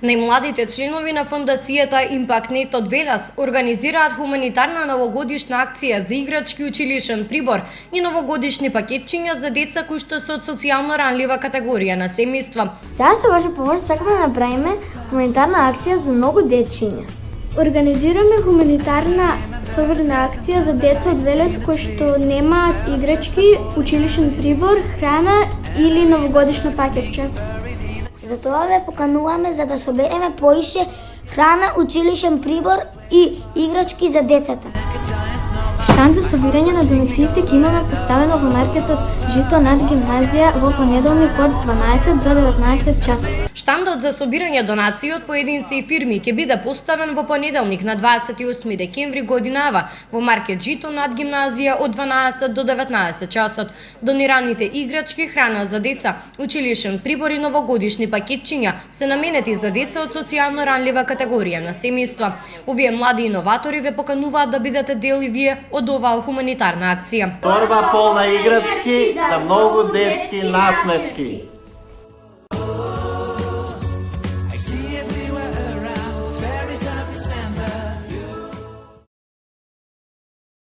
Најмладите членови на фондацијата Импактнет од Велес организираат хуманитарна новогодишна акција за играчки, училишен прибор и новогодишни пакетчиња за деца кои што се од социјално ранлива категорија на семејства. Сега со ваша помош сакаме да направиме хуманитарна акција за многу дечиња. Организираме хуманитарна соборна акција за деца од Велес кои што немаат играчки, училишен прибор, храна или новогодишно пакетче. Затоа ве покануваме за да собереме поише храна, училишен прибор и играчки за децата. Штанд за собирање на донациите ќе имаме поставено во маркетот Жито над гимназија во понеделник од 12 до 19 часот. Штандот за собирање донации од поединци и фирми ќе биде поставен во понеделник на 28 декември годинава во маркет Жито над гимназија од 12 до 19 часот. Донираните играчки, храна за деца, училишен прибор и новогодишни пакетчиња се наменети за деца од социјално ранлива категорија на семејства. Овие млади иноватори ве покануваат да бидете дел и вие од оваа хуманитарна акција. Торба полна играчки за многу детски насмевки.